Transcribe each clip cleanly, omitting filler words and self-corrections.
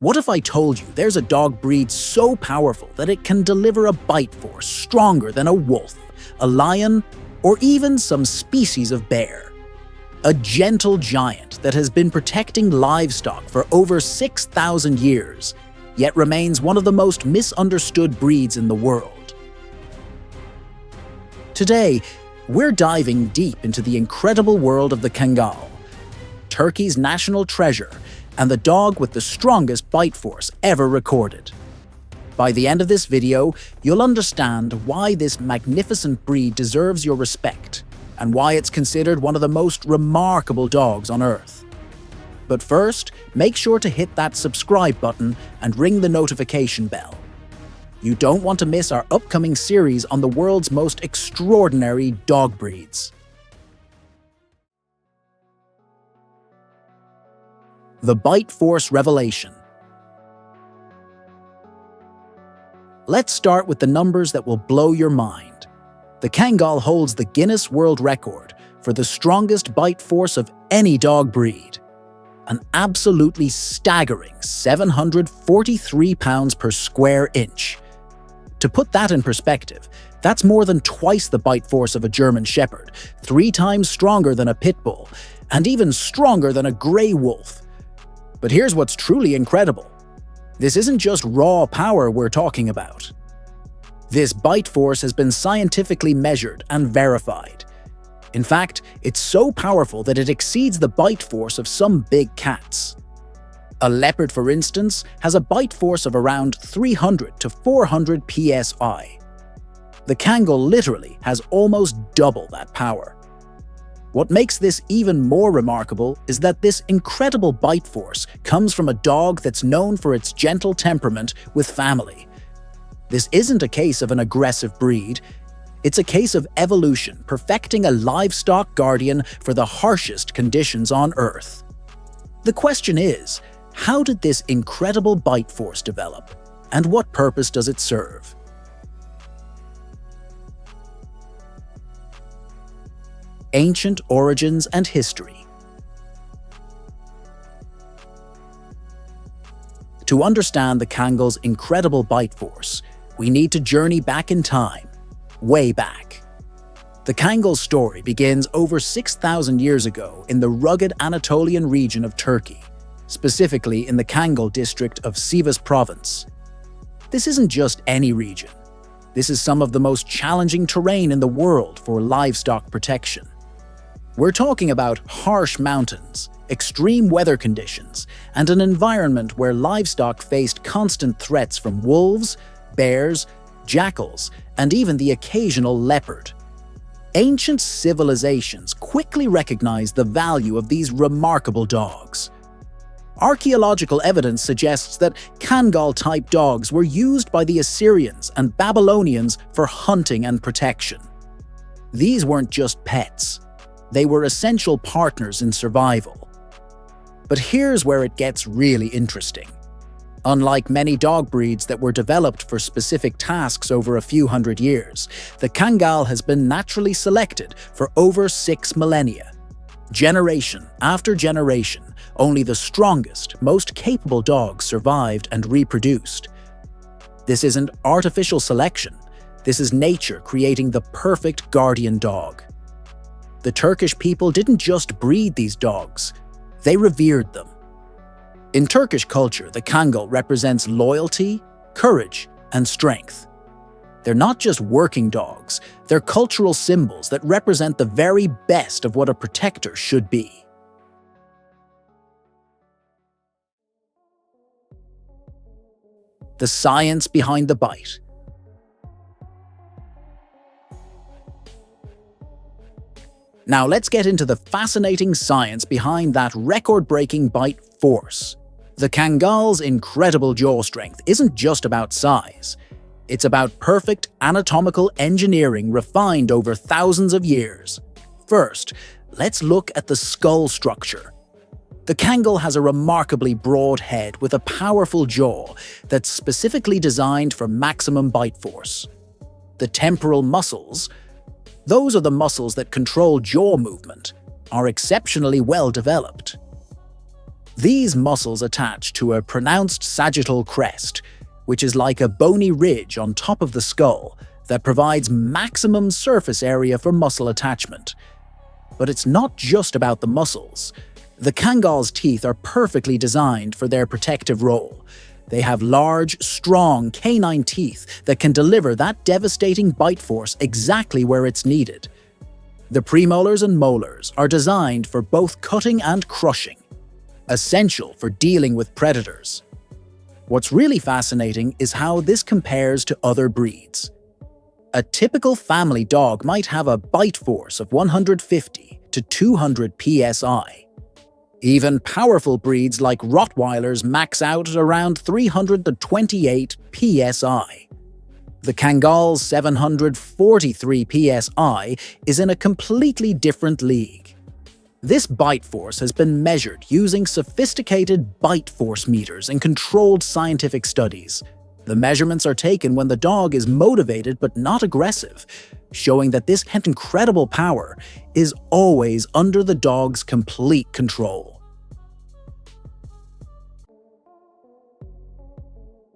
What if I told you there's a dog breed so powerful that it can deliver a bite force stronger than a wolf, a lion, or even some species of bear? A gentle giant that has been protecting livestock for over 6,000 years, yet remains one of the most misunderstood breeds in the world. Today, we're diving deep into the incredible world of the Kangal, Turkey's national treasure and the dog with the strongest bite force ever recorded. By the end of this video, you'll understand why this magnificent breed deserves your respect and why it's considered one of the most remarkable dogs on Earth. But first, make sure to hit that subscribe button and ring the notification bell. You don't want to miss our upcoming series on the world's most extraordinary dog breeds. The Bite Force Revelation. Let's start with the numbers that will blow your mind. The Kangal holds the Guinness World Record for the strongest bite force of any dog breed. An absolutely staggering 743 pounds per square inch. To put that in perspective, that's more than twice the bite force of a German Shepherd, 3 times stronger than a pit bull, and even stronger than a grey wolf. But here's what's truly incredible. This isn't just raw power we're talking about. This bite force has been scientifically measured and verified. In fact, it's so powerful that it exceeds the bite force of some big cats. A leopard, for instance, has a bite force of around 300 to 400 psi. The Kangal literally has almost double that power. What makes this even more remarkable is that this incredible bite force comes from a dog that's known for its gentle temperament with family. This isn't a case of an aggressive breed. It's a case of evolution perfecting a livestock guardian for the harshest conditions on Earth. The question is, how did this incredible bite force develop, and what purpose does it serve? Ancient origins and history. To understand the Kangal's incredible bite force, we need to journey back in time, way back. The Kangal story begins over 6,000 years ago in the rugged Anatolian region of Turkey, specifically in the Kangal district of Sivas province. This isn't just any region. This is some of the most challenging terrain in the world for livestock protection. We're talking about harsh mountains, extreme weather conditions, and an environment where livestock faced constant threats from wolves, bears, jackals, and even the occasional leopard. Ancient civilizations quickly recognized the value of these remarkable dogs. Archaeological evidence suggests that Kangal-type dogs were used by the Assyrians and Babylonians for hunting and protection. These weren't just pets. They were essential partners in survival. But here's where it gets really interesting. Unlike many dog breeds that were developed for specific tasks over a few hundred years, the Kangal has been naturally selected for over 6 millennia. Generation after generation, only the strongest, most capable dogs survived and reproduced. This isn't artificial selection. This is nature creating the perfect guardian dog. The Turkish people didn't just breed these dogs, they revered them. In Turkish culture, the Kangal represents loyalty, courage, and strength. They're not just working dogs, they're cultural symbols that represent the very best of what a protector should be. The science behind the bite. Now let's get into the fascinating science behind that record-breaking bite force. The Kangal's incredible jaw strength isn't just about size. It's about perfect anatomical engineering refined over thousands of years. First, let's look at the skull structure. The Kangal has a remarkably broad head with a powerful jaw that's specifically designed for maximum bite force. The temporal muscles, those are the muscles that control jaw movement, are exceptionally well developed. These muscles attach to a pronounced sagittal crest, which is like a bony ridge on top of the skull that provides maximum surface area for muscle attachment. But it's not just about the muscles. The Kangal's teeth are perfectly designed for their protective role. They have large, strong canine teeth that can deliver that devastating bite force exactly where it's needed. The premolars and molars are designed for both cutting and crushing, essential for dealing with predators. What's really fascinating is how this compares to other breeds. A typical family dog might have a bite force of 150 to 200 psi. Even powerful breeds like Rottweilers max out at around 328 psi. The Kangal's 743 psi is in a completely different league. This bite force has been measured using sophisticated bite force meters in controlled scientific studies. The measurements are taken when the dog is motivated but not aggressive, showing that this incredible power is always under the dog's complete control.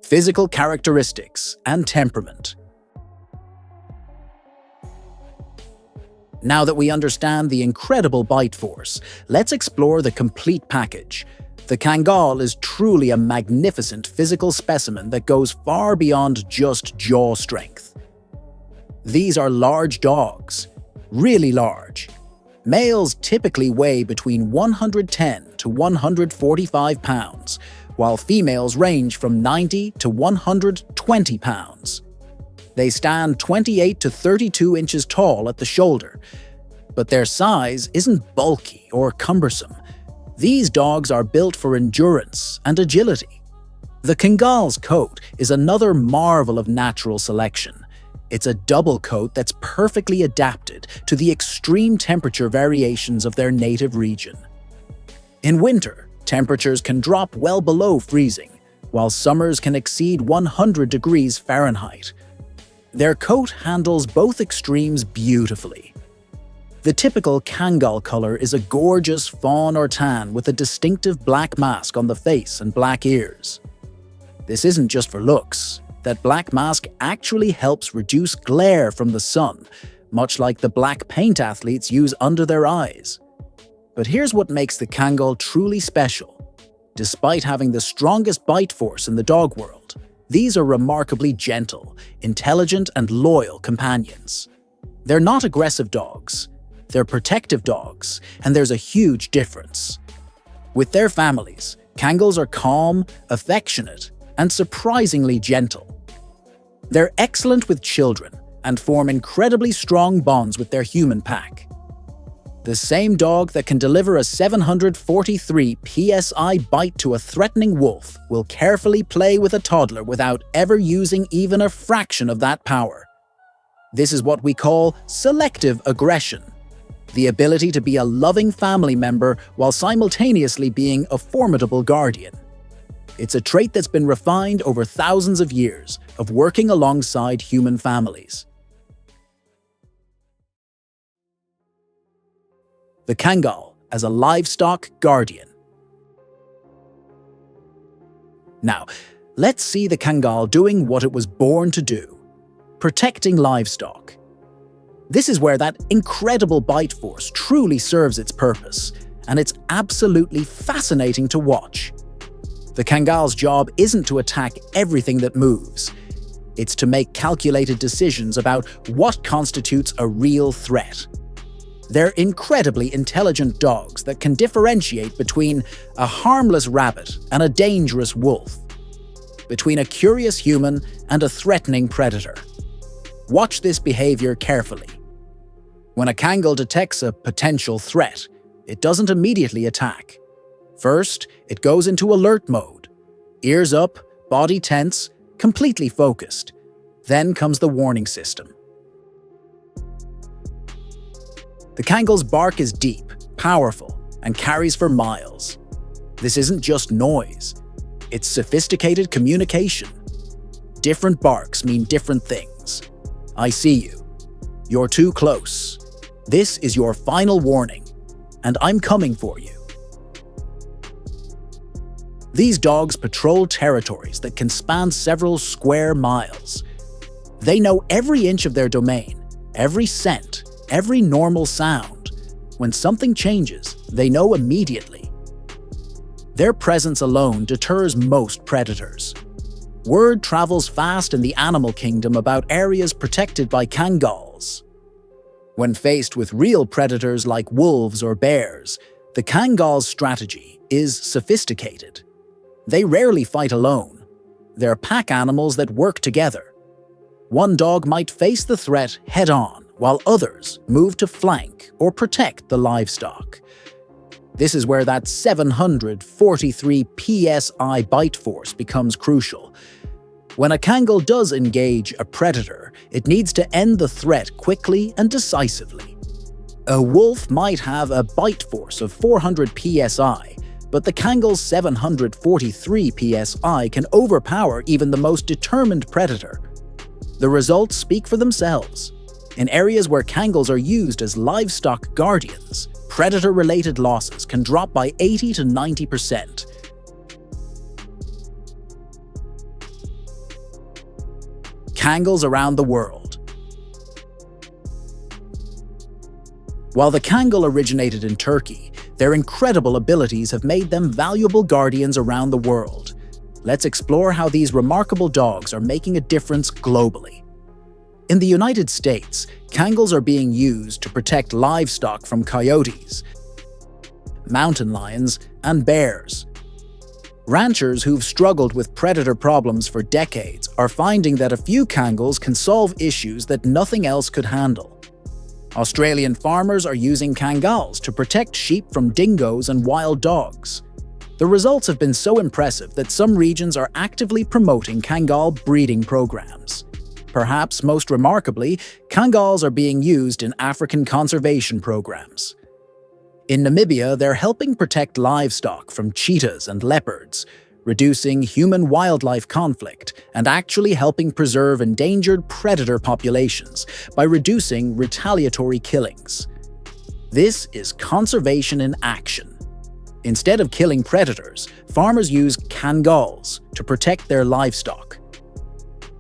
Physical characteristics and temperament. Now that we understand the incredible bite force, let's explore the complete package. The Kangal is truly a magnificent physical specimen that goes far beyond just jaw strength. These are large dogs, really large. Males typically weigh between 110 to 145 pounds, while females range from 90 to 120 pounds. They stand 28 to 32 inches tall at the shoulder, but their size isn't bulky or cumbersome. These dogs are built for endurance and agility. The Kangal's coat is another marvel of natural selection. It's a double coat that's perfectly adapted to the extreme temperature variations of their native region. In winter, temperatures can drop well below freezing, while summers can exceed 100 degrees Fahrenheit. Their coat handles both extremes beautifully. The typical Kangal color is a gorgeous fawn or tan with a distinctive black mask on the face and black ears. This isn't just for looks. That black mask actually helps reduce glare from the sun, much like the black paint athletes use under their eyes. But here's what makes the Kangal truly special. Despite having the strongest bite force in the dog world, these are remarkably gentle, intelligent, and loyal companions. They're not aggressive dogs. They're protective dogs, and there's a huge difference. With their families, Kangles are calm, affectionate, and surprisingly gentle. They're excellent with children and form incredibly strong bonds with their human pack. The same dog that can deliver a 743 psi bite to a threatening wolf will carefully play with a toddler without ever using even a fraction of that power. This is what we call selective aggression. The ability to be a loving family member while simultaneously being a formidable guardian. It's a trait that's been refined over thousands of years of working alongside human families. The Kangal as a livestock guardian. Now, let's see the Kangal doing what it was born to do: protecting livestock. This is where that incredible bite force truly serves its purpose, and it's absolutely fascinating to watch. The Kangal's job isn't to attack everything that moves. It's to make calculated decisions about what constitutes a real threat. They're incredibly intelligent dogs that can differentiate between a harmless rabbit and a dangerous wolf, between a curious human and a threatening predator. Watch this behavior carefully. When a Kangal detects a potential threat, it doesn't immediately attack. First, it goes into alert mode. Ears up, body tense, completely focused. Then comes the warning system. The Kangal's bark is deep, powerful, and carries for miles. This isn't just noise. It's sophisticated communication. Different barks mean different things. I see you. You're too close. This is your final warning, and I'm coming for you. These dogs patrol territories that can span several square miles. They know every inch of their domain, every scent, every normal sound. When something changes, they know immediately. Their presence alone deters most predators. Word travels fast in the animal kingdom about areas protected by Kangals. When faced with real predators like wolves or bears, the Kangal's strategy is sophisticated. They rarely fight alone. They're pack animals that work together. One dog might face the threat head-on, while others move to flank or protect the livestock. This is where that 743 psi bite force becomes crucial. When a Kangal does engage a predator, it needs to end the threat quickly and decisively. A wolf might have a bite force of 400 psi, but the Kangal's 743 psi can overpower even the most determined predator. The results speak for themselves. In areas where Kangals are used as livestock guardians, predator-related losses can drop by 80 to 90%. Kangals around the world. While the Kangal originated in Turkey, their incredible abilities have made them valuable guardians around the world. Let's explore how these remarkable dogs are making a difference globally. In the United States, Kangals are being used to protect livestock from coyotes, mountain lions, and bears. Ranchers who've struggled with predator problems for decades are finding that a few Kangals can solve issues that nothing else could handle. Australian farmers are using Kangals to protect sheep from dingoes and wild dogs. The results have been so impressive that some regions are actively promoting Kangal breeding programs. Perhaps most remarkably, Kangals are being used in African conservation programs. In Namibia, they're helping protect livestock from cheetahs and leopards, reducing human-wildlife conflict and actually helping preserve endangered predator populations by reducing retaliatory killings. This is conservation in action. Instead of killing predators, farmers use Kangals to protect their livestock.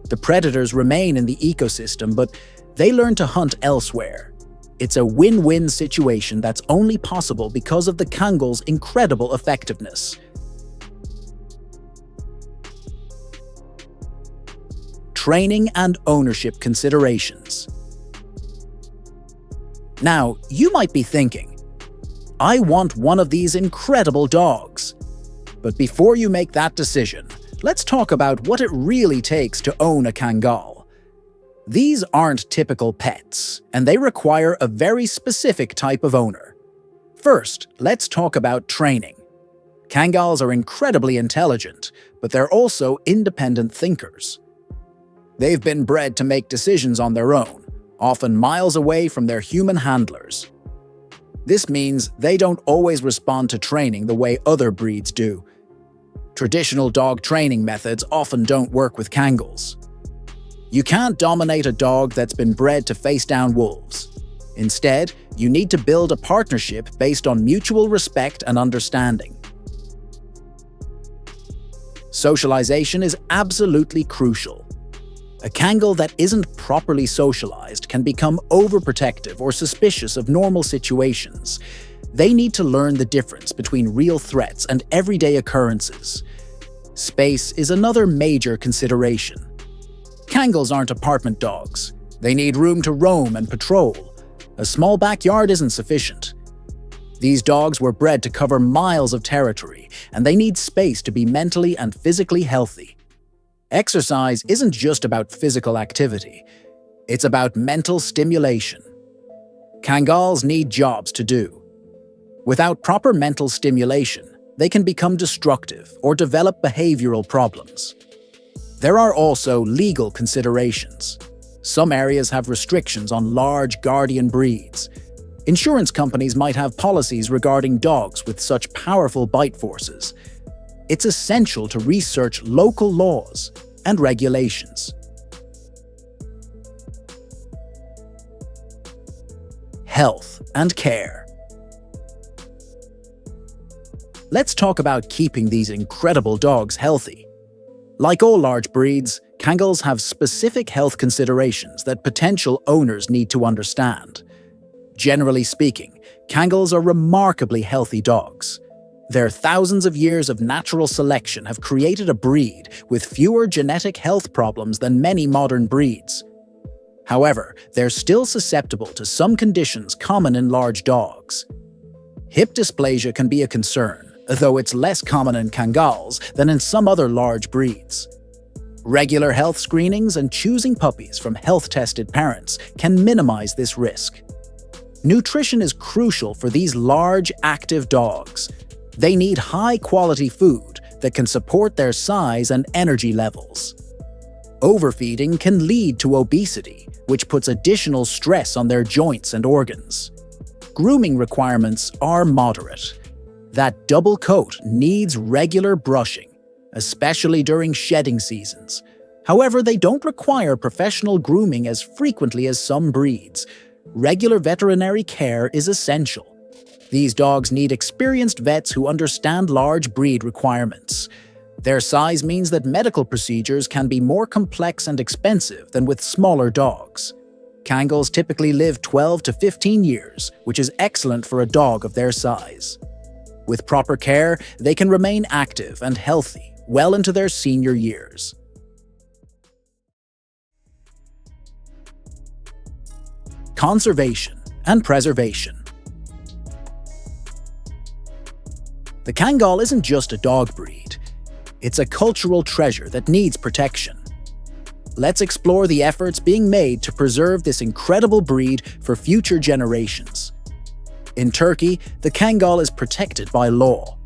The predators remain in the ecosystem, but they learn to hunt elsewhere. It's a win-win situation that's only possible because of the Kangal's incredible effectiveness. Training and ownership considerations. Now, you might be thinking, I want one of these incredible dogs. But before you make that decision, let's talk about what it really takes to own a Kangal. These aren't typical pets, and they require a very specific type of owner. First, let's talk about training. Kangals are incredibly intelligent, but they're also independent thinkers. They've been bred to make decisions on their own, often miles away from their human handlers. This means they don't always respond to training the way other breeds do. Traditional dog training methods often don't work with Kangals. You can't dominate a dog that's been bred to face down wolves. Instead, you need to build a partnership based on mutual respect and understanding. Socialization is absolutely crucial. A Kangal that isn't properly socialized can become overprotective or suspicious of normal situations. They need to learn the difference between real threats and everyday occurrences. Space is another major consideration. Kangals aren't apartment dogs. They need room to roam and patrol. A small backyard isn't sufficient. These dogs were bred to cover miles of territory, and they need space to be mentally and physically healthy. Exercise isn't just about physical activity. It's about mental stimulation. Kangals need jobs to do. Without proper mental stimulation, they can become destructive or develop behavioral problems. There are also legal considerations. Some areas have restrictions on large guardian breeds. Insurance companies might have policies regarding dogs with such powerful bite forces. It's essential to research local laws and regulations. Health and care. Let's talk about keeping these incredible dogs healthy. Like all large breeds, Kangles have specific health considerations that potential owners need to understand. Generally speaking, Kangles are remarkably healthy dogs. Their thousands of years of natural selection have created a breed with fewer genetic health problems than many modern breeds. However, they're still susceptible to some conditions common in large dogs. Hip dysplasia can be a concern, though it's less common in Kangals than in some other large breeds. Regular health screenings and choosing puppies from health-tested parents can minimize this risk. Nutrition is crucial for these large, active dogs. They need high-quality food that can support their size and energy levels. Overfeeding can lead to obesity, which puts additional stress on their joints and organs. Grooming requirements are moderate. That double coat needs regular brushing, especially during shedding seasons. However, they don't require professional grooming as frequently as some breeds. Regular veterinary care is essential. These dogs need experienced vets who understand large breed requirements. Their size means that medical procedures can be more complex and expensive than with smaller dogs. Kangles typically live 12 to 15 years, which is excellent for a dog of their size. With proper care, they can remain active and healthy well into their senior years. Conservation and preservation. The Kangal isn't just a dog breed. It's a cultural treasure that needs protection. Let's explore the efforts being made to preserve this incredible breed for future generations. In Turkey, the Kangal is protected by law.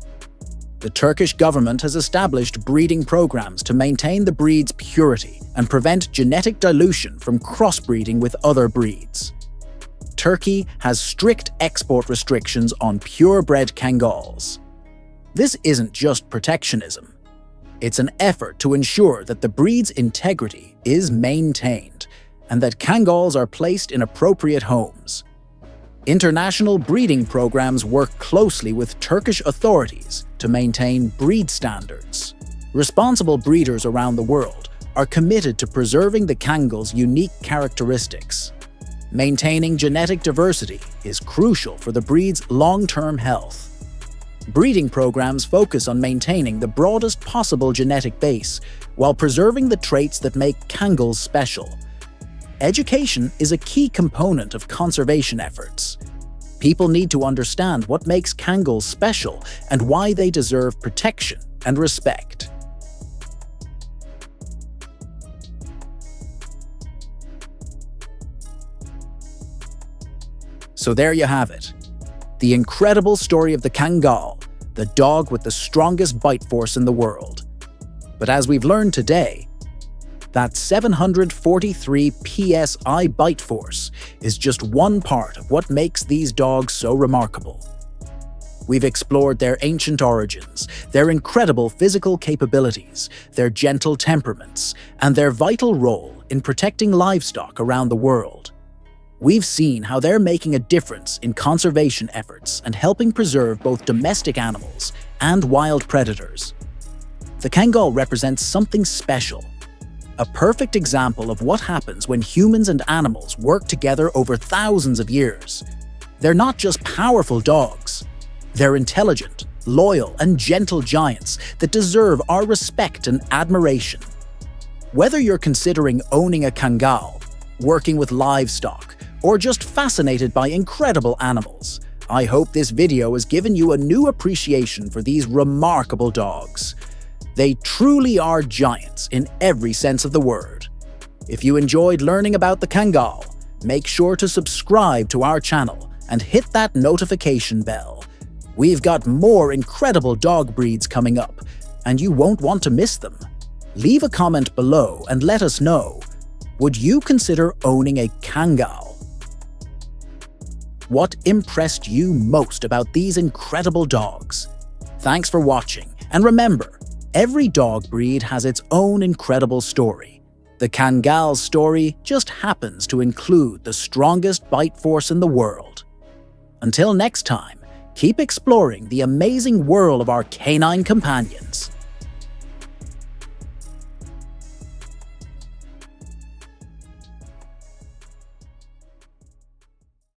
The Turkish government has established breeding programs to maintain the breed's purity and prevent genetic dilution from crossbreeding with other breeds. Turkey has strict export restrictions on purebred Kangals. This isn't just protectionism. It's an effort to ensure that the breed's integrity is maintained and that Kangals are placed in appropriate homes. International breeding programs work closely with Turkish authorities to maintain breed standards. Responsible breeders around the world are committed to preserving the Kangals' unique characteristics. Maintaining genetic diversity is crucial for the breed's long-term health. Breeding programs focus on maintaining the broadest possible genetic base while preserving the traits that make Kangals special. Education is a key component of conservation efforts. People need to understand what makes Kangals special and why they deserve protection and respect. So there you have it. The incredible story of the Kangal, the dog with the strongest bite force in the world. But as we've learned today, that 743 psi bite force is just one part of what makes these dogs so remarkable. We've explored their ancient origins, their incredible physical capabilities, their gentle temperaments, and their vital role in protecting livestock around the world. We've seen how they're making a difference in conservation efforts and helping preserve both domestic animals and wild predators. The Kangal represents something special, a perfect example of what happens when humans and animals work together over thousands of years. They're not just powerful dogs, they're intelligent, loyal, and gentle giants that deserve our respect and admiration. Whether you're considering owning a Kangal, working with livestock, or just fascinated by incredible animals, I hope this video has given you a new appreciation for these remarkable dogs. They truly are giants in every sense of the word. If you enjoyed learning about the Kangal, make sure to subscribe to our channel and hit that notification bell. We've got more incredible dog breeds coming up, and you won't want to miss them. Leave a comment below and let us know, would you consider owning a Kangal? What impressed you most about these incredible dogs? Thanks for watching, and remember, every dog breed has its own incredible story. The Kangal's story just happens to include the strongest bite force in the world. Until next time, Keep exploring the amazing world of our canine companions.